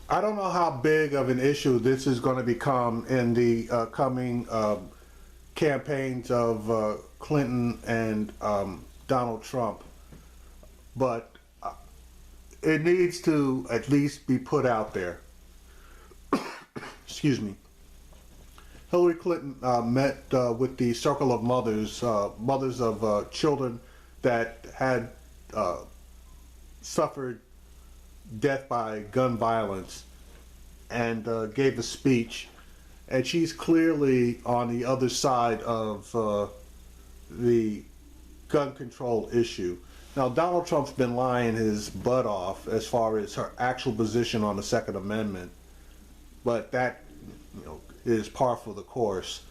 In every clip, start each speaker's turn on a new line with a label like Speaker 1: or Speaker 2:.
Speaker 1: I don't know how big of an issue this is going to become in the coming campaigns of Clinton and Donald Trump, but it needs to at least be put out there. Excuse me. Hillary Clinton met with the circle of mothers, mothers of children that had suffered death by gun violence, and gave a speech. And she's clearly on the other side of the gun control issue. Now, Donald Trump's been lying his butt off as far as her actual position on the Second Amendment, but that, is par for the course.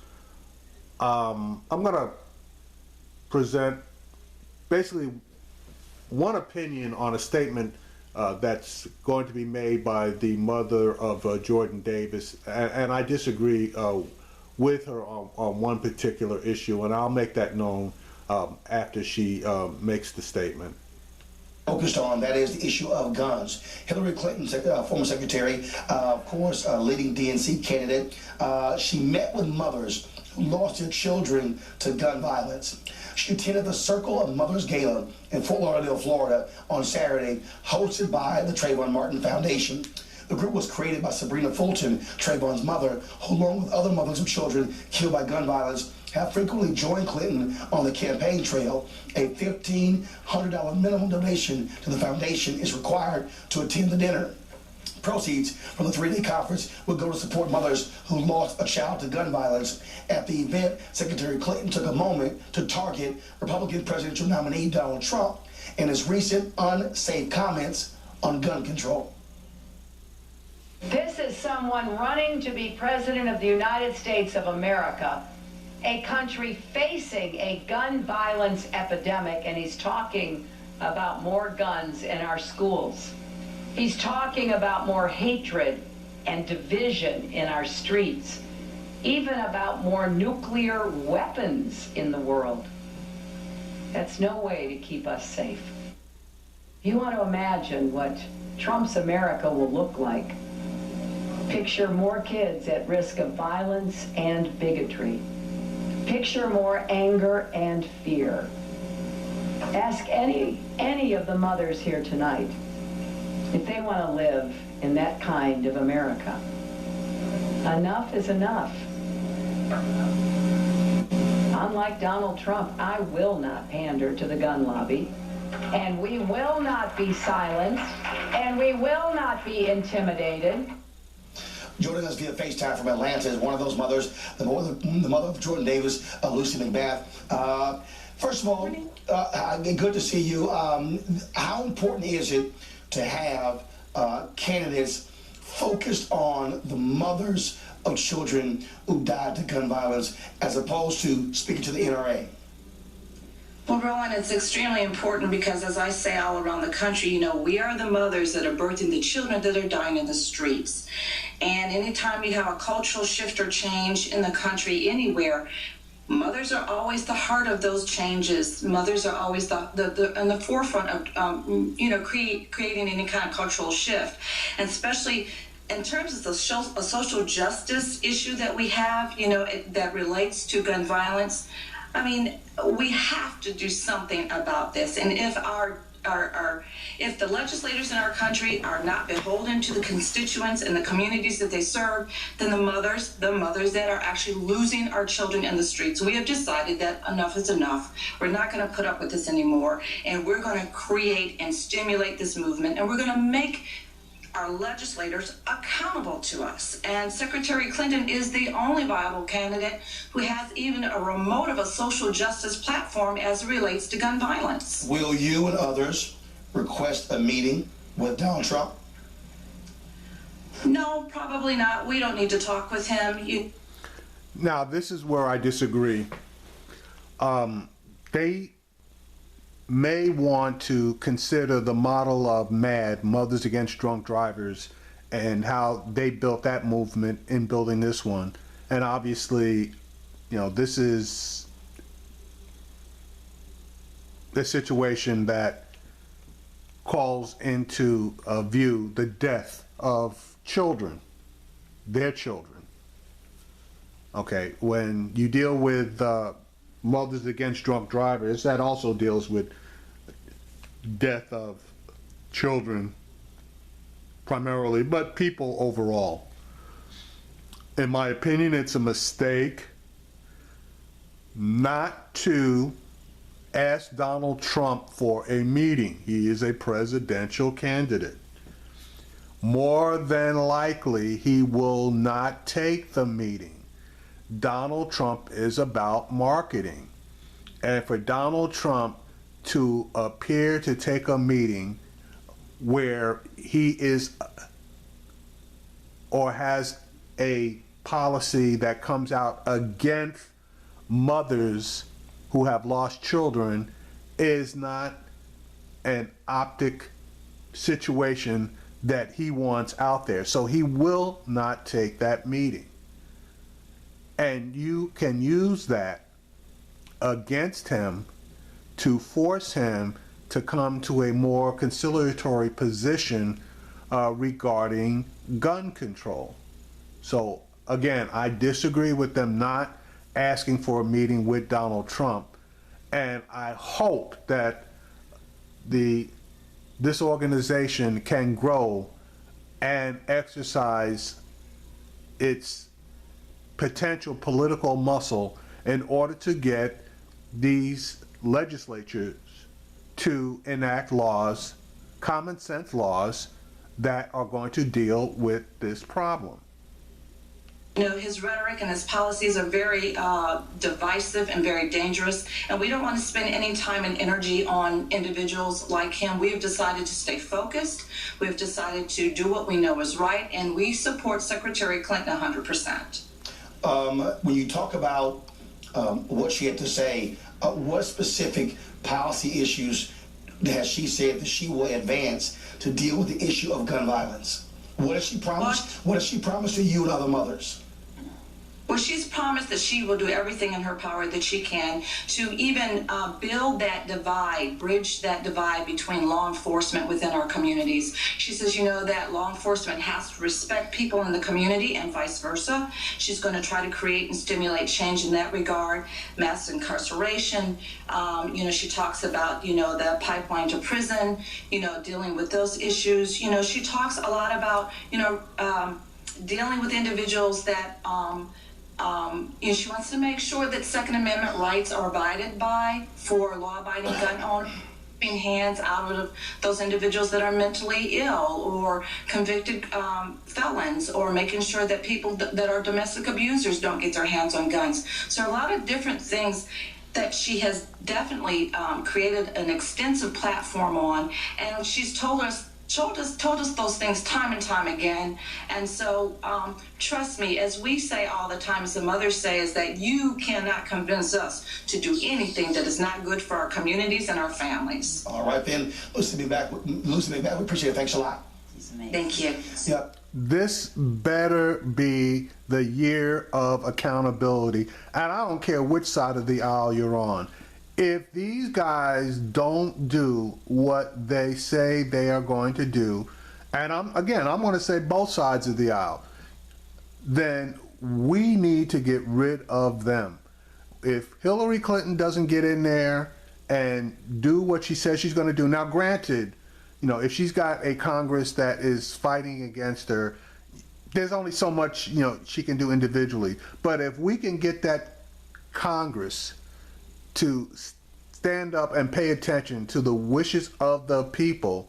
Speaker 1: I'm going to present basically one opinion on a statement that's going to be made by the mother of Jordan Davis, and I disagree with her on one particular issue, and I'll make that known after she makes the statement.
Speaker 2: Focused on, that is the issue of guns. Hillary Clinton, former secretary, of course, leading DNC candidate, she met with mothers who lost their children to gun violence. She attended the Circle of Mothers Gala in Fort Lauderdale, Florida on Saturday, hosted by the Trayvon Martin Foundation. The group was created by Sabrina Fulton, Trayvon's mother, who, along with other mothers of children killed by gun violence, have frequently joined Clinton on the campaign trail. A $1,500 minimum donation to the foundation is required to attend the dinner. Proceeds from the three-day conference will go to support mothers who lost a child to gun violence. At the event, Secretary Clinton took a moment to target Republican presidential nominee Donald Trump and his recent unsafe comments on gun control.
Speaker 3: This is someone running to be president of the United States of America, a country facing a gun violence epidemic, and he's talking about more guns in our schools. He's talking about more hatred and division in our streets, even about more nuclear weapons in the world. That's no way to keep us safe. You want to imagine what Trump's America will look like. Picture more kids at risk of violence and bigotry. Picture more anger and fear. Ask any of the mothers here tonight if they want to live in that kind of America. Enough is enough. Unlike Donald Trump, I will not pander to the gun lobby, and we will not be silenced, and we will not be intimidated.
Speaker 2: Joining us via FaceTime from Atlanta is one of those mothers, the mother of Jordan Davis, Lucy McBath. First of all, good to see you. How important is it to have candidates focused on the mothers of children who died to gun violence, as opposed to speaking to the NRA?
Speaker 4: Well, Rowan, it's extremely important because, as I say all around the country, we are the mothers that are birthing the children that are dying in the streets. And anytime you have a cultural shift or change in the country, anywhere, mothers are always the heart of those changes. Mothers are always on the forefront of, creating any kind of cultural shift. And especially in terms of the social justice issue that we have, that relates to gun violence. I mean, we have to do something about this. And if if the legislators in our country are not beholden to the constituents and the communities that they serve, then the mothers that are actually losing our children in the streets. We have decided that enough is enough. We're not going to put up with this anymore, and we're going to create and stimulate this movement, and we're going to make our legislators accountable to us. And Secretary Clinton is the only viable candidate who has even a remote of a social justice platform as it relates to gun violence.
Speaker 2: Will you and others request a meeting with Donald Trump?
Speaker 4: No, probably not. We don't need to talk with him.
Speaker 1: Now, this is where I disagree. They may want to consider the model of MADD, Mothers Against Drunk Drivers, and how they built that movement in building this one. And obviously, this is the situation that calls into view the death of children, their children. Okay, when you deal with Mothers Against Drunk Drivers, that also deals with death of children primarily, but people overall. In my opinion, it's a mistake not to ask Donald Trump for a meeting. He is a presidential candidate. More than likely, he will not take the meeting. Donald Trump is about marketing. And for Donald Trump to appear to take a meeting where he is or has a policy that comes out against mothers who have lost children is not an optic situation that he wants out there. So he will not take that meeting. And you can use that against him to force him to come to a more conciliatory position regarding gun control. So again, I disagree with them not asking for a meeting with Donald Trump, and I hope that this organization can grow and exercise its potential political muscle in order to get these legislatures to enact laws, common sense laws, that are going to deal with this problem.
Speaker 4: You know, his rhetoric and his policies are very divisive and very dangerous, and we don't want to spend any time and energy on individuals like him. We have decided to stay focused. We have decided to do what we know is right, and we support Secretary Clinton 100%.
Speaker 2: When you talk about what she had to say, what specific policy issues has she said that she will advance to deal with the issue of gun violence? What has she promised? What has she promised to you and other mothers?
Speaker 4: Well, she's promised that she will do everything in her power that she can to even build that divide, bridge that divide between law enforcement within our communities. She says, you know, that law enforcement has to respect people in the community and vice versa. She's going to try to create and stimulate change in that regard. Mass incarceration, you know, she talks about, you know, the pipeline to prison, you know, dealing with those issues. You know, she talks a lot about, you know, dealing with individuals that, you know, she wants to make sure that Second Amendment rights are abided by for law-abiding gun owners, keeping hands out of those individuals that are mentally ill or convicted felons, or making sure that people that are domestic abusers don't get their hands on guns. So a lot of different things that she has definitely created an extensive platform on, and she's told us those things time and time again. And so trust me, as we say all the time, as the mothers say, is that you cannot convince us to do anything that is not good for our communities and our families.
Speaker 2: All right, then. Lucy, be back. We appreciate it. Thanks a lot.
Speaker 4: Thank you.
Speaker 2: Yep.
Speaker 1: This better be the year of accountability, and I don't care which side of the aisle you're on. If these guys don't do what they say they are going to do, and I'm going to say both sides of the aisle, then we need to get rid of them. If Hillary Clinton doesn't get in there and do what she says she's going to do, now granted, you know, if she's got a Congress that is fighting against her, there's only so much, you know, she can do individually. But if we can get that Congress to stand up and pay attention to the wishes of the people,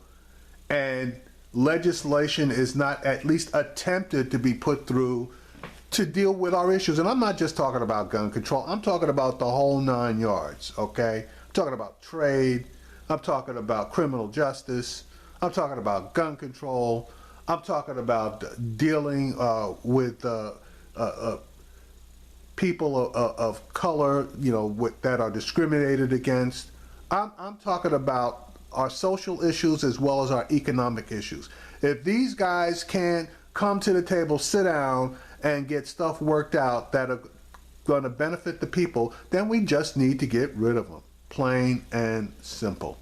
Speaker 1: and legislation is not at least attempted to be put through to deal with our issues. And I'm not just talking about gun control, I'm talking about the whole 9 yards, okay? I'm talking about trade, I'm talking about criminal justice, I'm talking about gun control, I'm talking about dealing with people of color, you know, that are discriminated against. I'm talking about our social issues as well as our economic issues. If these guys can't come to the table, sit down, and get stuff worked out that are going to benefit the people, then we just need to get rid of them. Plain and simple.